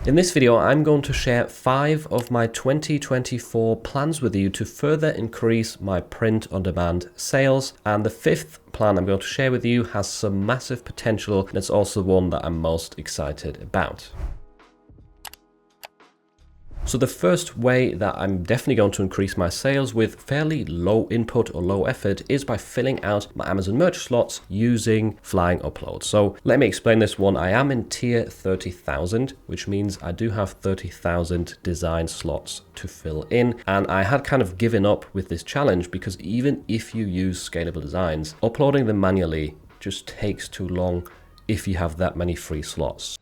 In this video, I'm going to share 5 of my 2024 plans with you to further increase my print-on-demand sales. And the 5th plan I'm going to share with you has some massive potential, and it's also one that I'm most excited about. So the first way that I'm definitely going to increase my sales with fairly low input or low effort is by filling out my Amazon merch slots using Flying Upload. So let me explain this one. I am in tier 30,000, which means I do have 30,000 design slots to fill in. And I had kind of given up with this challenge because even if you use Scalable Designs, uploading them manually just takes too long if you have that many free slots.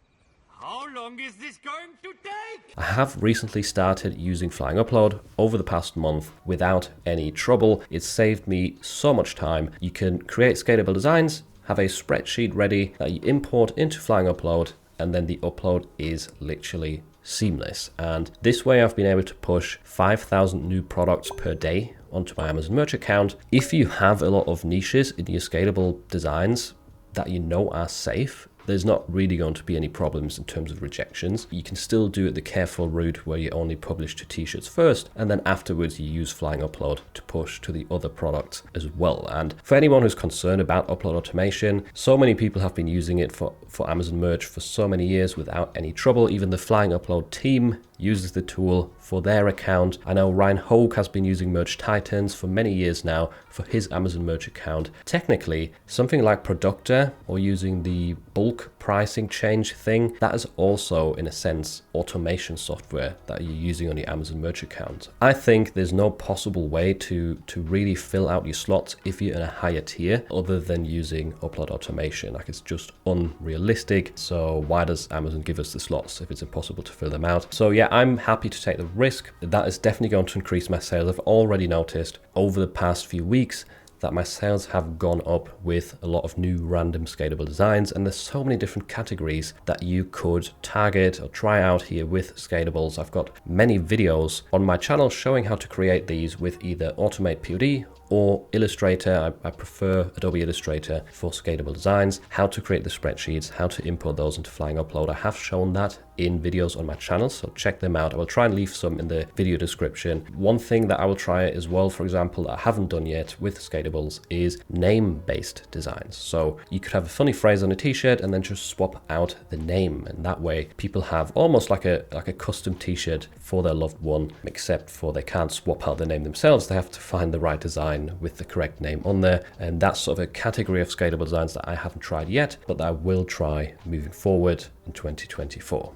How long is this going to take? I have recently started using Flying Upload over the past month without any trouble. It's saved me so much time. You can create scalable designs, have a spreadsheet ready that you import into Flying Upload, and then the upload is literally seamless. And this way I've been able to push 5,000 new products per day onto my Amazon merch account. If you have a lot of niches in your scalable designs that you know are safe, there's not really going to be any problems in terms of rejections. You can still do it the careful route where you only publish to t-shirts first, and then afterwards you use Flying Upload to push to the other products as well. And for anyone who's concerned about upload automation, so many people have been using it for Amazon merch for so many years without any trouble. Even the Flying Upload team uses the tool for their account. I know Ryan Hogue has been using Merch Titans for many years now for his Amazon merch account. Technically, something like Productor or using the bulk pricing change thing, that is also in a sense automation software that you're using on your Amazon merch account. I think there's no possible way to really fill out your slots if you're in a higher tier other than using upload automation. Like, it's just unrealistic. So why does Amazon give us the slots if it's impossible to fill them out? So yeah, I'm happy to take the risk. That is definitely going to increase my sales. I've already noticed over the past few weeks that my sales have gone up with a lot of new random scalable designs, and there's so many different categories that you could target or try out here with scalables. I've got many videos on my channel showing how to create these with either Automate POD or Illustrator. I prefer Adobe Illustrator for scalable designs, how to create the spreadsheets, how to import those into Flying Upload. I have shown that in videos on my channel, so check them out. I will try and leave some in the video description. One thing that I will try as well, for example, that I haven't done yet with scalables is name-based designs. So you could have a funny phrase on a t-shirt and then just swap out the name, and that way people have almost like a custom t-shirt for their loved one, except for they can't swap out the name themselves. They have to find the right design with the correct name on there. And that's sort of a category of scalable designs that I haven't tried yet, but that I will try moving forward in 2024.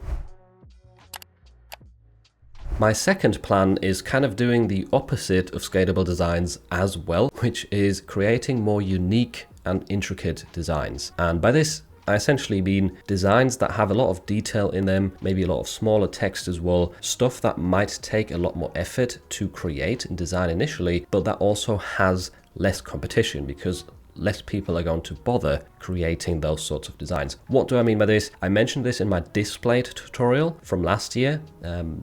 My second plan is kind of doing the opposite of scalable designs as well, which is creating more unique and intricate designs. And by this, I essentially mean designs that have a lot of detail in them, maybe a lot of smaller text as well, stuff that might take a lot more effort to create and design initially, but that also has less competition because less people are going to bother creating those sorts of designs. What do I mean by this? I mentioned this in my Displayed tutorial from last year,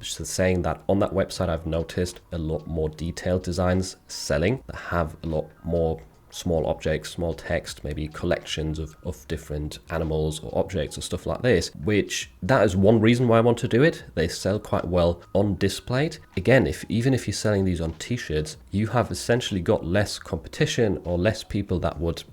saying that on that website I've noticed a lot more detailed designs selling that have a lot more small objects, small text, maybe collections of different animals or objects or stuff like this, which that is one reason why I want to do it. They sell quite well on Displayed. Again, even if you're selling these on t-shirts, you have essentially got less competition or less people that would,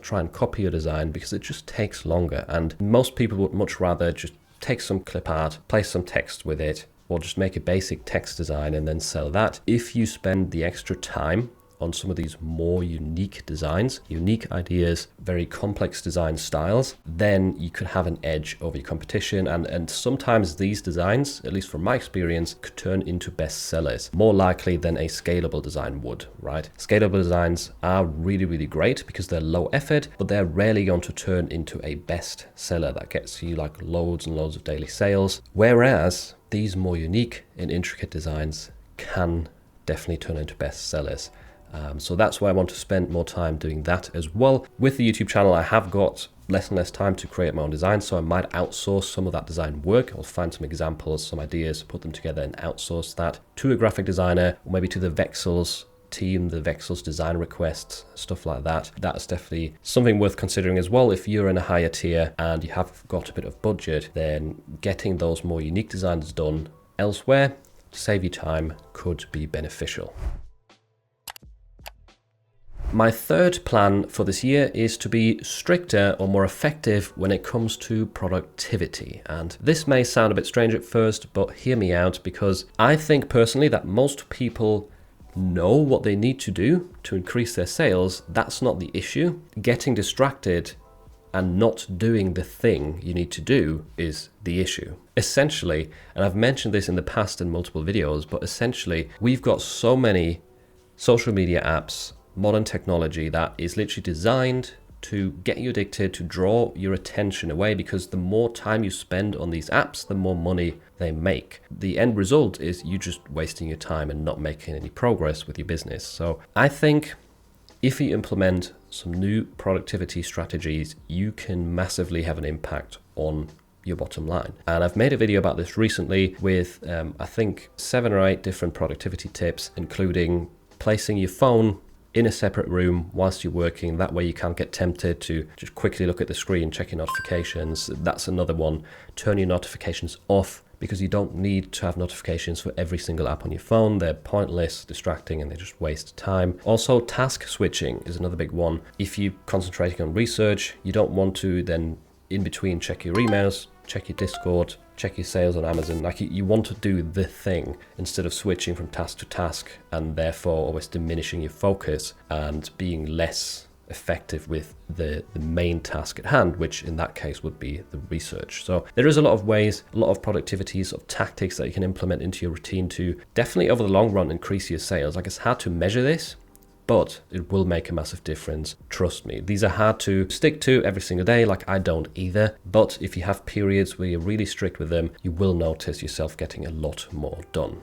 try and copy your design because it just takes longer. And most people would much rather just take some clip art, place some text with it, or just make a basic text design and then sell that. If you spend the extra time on some of these more unique designs, unique ideas, very complex design styles, then you could have an edge over your competition. And sometimes these designs, at least from my experience, could turn into bestsellers more likely than a scalable design would, right? Scalable designs are really, really great because they're low effort, but they're rarely going to turn into a bestseller that gets you like loads and loads of daily sales. Whereas these more unique and intricate designs can definitely turn into bestsellers. So that's why I want to spend more time doing that as well. With the YouTube channel, I have got less and less time to create my own design, so I might outsource some of that design work. I'll find some examples, some ideas, put them together and outsource that to a graphic designer, or maybe to the Vexels team, the Vexels design requests, stuff like that. That's definitely something worth considering as well. If you're in a higher tier and you have got a bit of budget, then getting those more unique designs done elsewhere to save you time could be beneficial. My third plan for this year is to be stricter or more effective when it comes to productivity. And this may sound a bit strange at first, but hear me out, because I think personally that most people know what they need to do to increase their sales. That's not the issue. Getting distracted and not doing the thing you need to do is the issue. Essentially, and I've mentioned this in the past in multiple videos, but essentially we've got so many social media apps, modern technology that is literally designed to get you addicted, to draw your attention away, because the more time you spend on these apps, the more money they make. The end result is you just wasting your time and not making any progress with your business. So I think if you implement some new productivity strategies, you can massively have an impact on your bottom line. And I've made a video about this recently with I think 7 or 8 different productivity tips, including placing your phone in a separate room whilst you're working. That way you can't get tempted to just quickly look at the screen, check your notifications. That's another one. Turn your notifications off, because you don't need to have notifications for every single app on your phone. They're pointless, distracting, and they just waste time. Also, task switching is another big one. If you're concentrating on research, you don't want to then in between check your emails, check your Discord, check your sales on Amazon. Like, you want to do the thing instead of switching from task to task and therefore always diminishing your focus and being less effective with the main task at hand, which in that case would be the research. So there is a lot of ways, a lot of productivity sort of tactics that you can implement into your routine to definitely over the long run increase your sales. Like, it's hard to measure this, but it will make a massive difference. Trust me. These are hard to stick to every single day, like I don't either. But if you have periods where you're really strict with them, you will notice yourself getting a lot more done.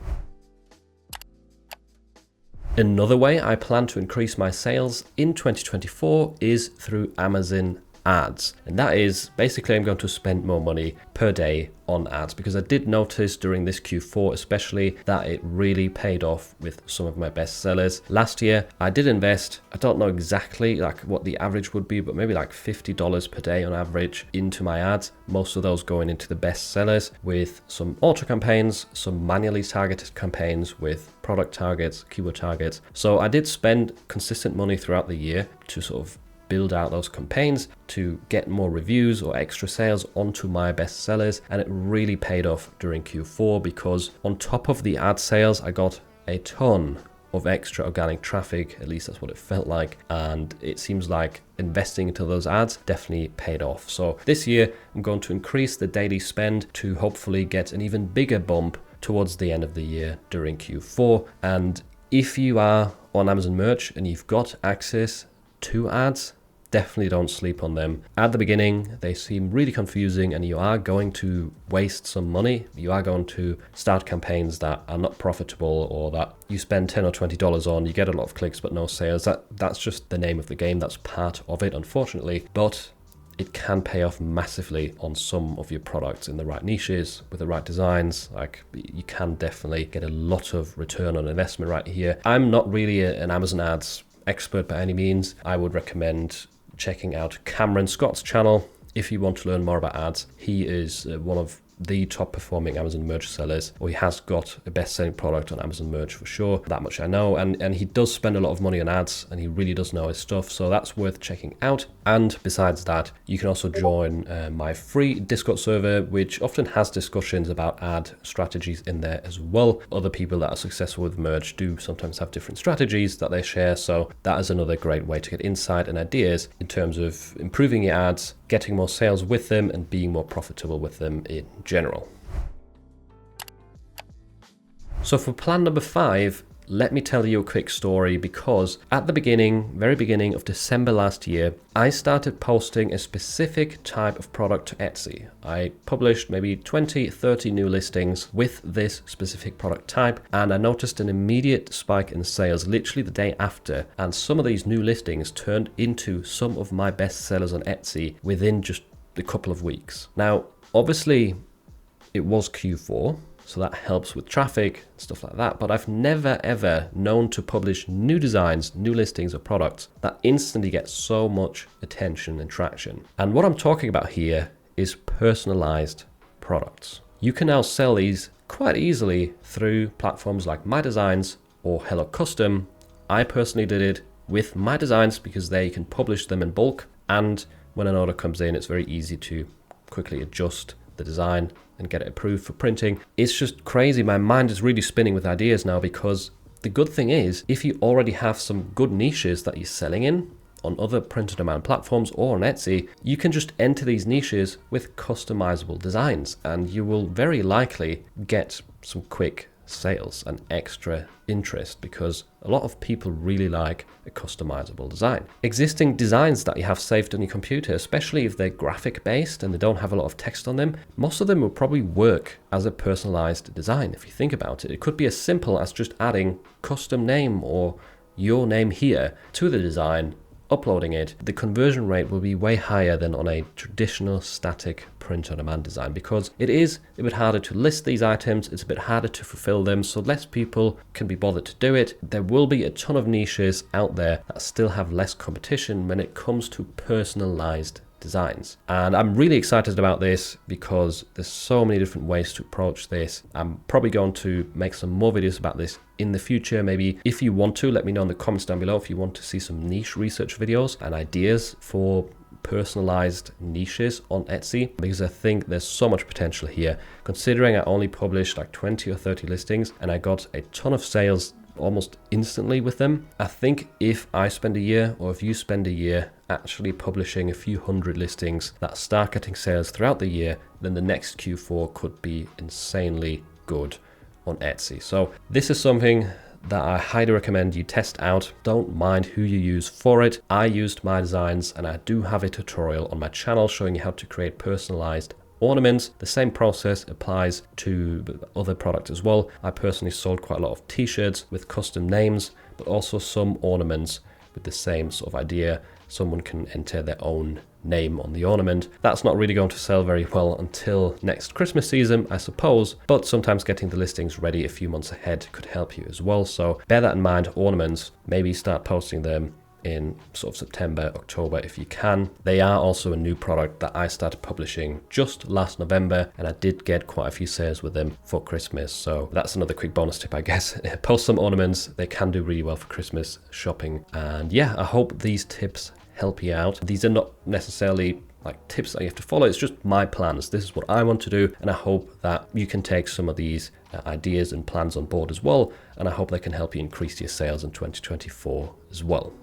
Another way I plan to increase my sales in 2024 is through Amazon ads. And that is basically I'm going to spend more money per day on ads, because I did notice during this Q4 especially that it really paid off with some of my best sellers. Last year I did invest, I don't know exactly like what the average would be, but maybe like $50 per day on average into my ads. Most of those going into the best sellers, with some auto campaigns, some manually targeted campaigns with product targets, keyword targets. So I did spend consistent money throughout the year to sort of build out those campaigns to get more reviews or extra sales onto my best sellers, and it really paid off during Q4, because on top of the ad sales I got a ton of extra organic traffic. At least that's what it felt like, and it seems like investing into those ads definitely paid off. So this year I'm going to increase the daily spend to hopefully get an even bigger bump towards the end of the year during Q4. And if you are on Amazon Merch and you've got access to ads, definitely don't sleep on them. At the beginning, they seem really confusing and you are going to waste some money. You are going to start campaigns that are not profitable, or that you spend $10 or $20 on, you get a lot of clicks but no sales. That's just the name of the game. That's part of it, unfortunately. But it can pay off massively on some of your products in the right niches with the right designs. Like, you can definitely get a lot of return on investment right here. I'm not really an Amazon ads expert by any means. I would recommend checking out Cameron Scott's channel if you want to learn more about ads. He is one of the top performing Amazon Merch sellers, or he has got a best-selling product on Amazon Merch for sure. That much I know, and he does spend a lot of money on ads, and he really does know his stuff, so that's worth checking out. And besides that, you can also join my free Discord server, which often has discussions about ad strategies in there as well. Other people that are successful with Merch do sometimes have different strategies that they share, so that is another great way to get insight and ideas in terms of improving your ads, getting more sales with them, and being more profitable with them in general. So for plan number 5, let me tell you a quick story, because at the very beginning of December last year, I started posting a specific type of product to Etsy. I published maybe 20, 30 new listings with this specific product type, and I noticed an immediate spike in sales literally the day after. And some of these new listings turned into some of my best sellers on Etsy within just a couple of weeks. Now, obviously, it was Q4, so that helps with traffic, stuff like that. But I've never ever known to publish new designs, new listings of products that instantly get so much attention and traction. And what I'm talking about here is personalized products. You can now sell these quite easily through platforms like My Designs or Hello Custom. I personally did it with My Designs because there you can publish them in bulk, and when an order comes in, it's very easy to quickly adjust the design and get it approved for printing. It's just crazy. My mind is really spinning with ideas now, because the good thing is, if you already have some good niches that you're selling in on other print-on-demand platforms or on Etsy, you can just enter these niches with customizable designs, and you will very likely get some quick sales and extra interest, because a lot of people really like a customizable design. Existing designs that you have saved on your computer, especially if they're graphic based and they don't have a lot of text on them, most of them will probably work as a personalized design. If you think about it, it could be as simple as just adding custom name or your name here to the design, uploading it. The conversion rate will be way higher than on a traditional static print-on-demand design, because it is a bit harder to list these items, it's a bit harder to fulfill them, so less people can be bothered to do it. There will be a ton of niches out there that still have less competition when it comes to personalized designs. And I'm really excited about this because there's so many different ways to approach this. I'm probably going to make some more videos about this in the future. Maybe if you want to, let me know in the comments down below if you want to see some niche research videos and ideas for personalized niches on Etsy, because I think there's so much potential here. Considering I only published like 20 or 30 listings and I got a ton of sales almost instantly with them, I think if I spend a year, or if you spend a year actually publishing a few hundred listings that start getting sales throughout the year, then the next Q4 could be insanely good on Etsy. So this is something that I highly recommend you test out. Don't mind who you use for it. I used My Designs, and I do have a tutorial on my channel showing you how to create personalized ornaments. The same process applies to other products as well. I personally sold quite a lot of t-shirts with custom names, but also some ornaments with the same sort of idea. Someone can enter their own name on the ornament. That's not really going to sell very well until next Christmas season, I suppose, but sometimes getting the listings ready a few months ahead could help you as well. So bear that in mind. Ornaments, maybe start posting them in sort of September, October if you can. They are also a new product that I started publishing just last November, and I did get quite a few sales with them for Christmas. So that's another quick bonus tip, I guess. Post some ornaments. They can do really well for Christmas shopping. And yeah, I hope these tips help you out. These are not necessarily like tips that you have to follow. It's just my plans. This is what I want to do, and I hope that you can take some of these ideas and plans on board as well, and I hope they can help you increase your sales in 2024 as well.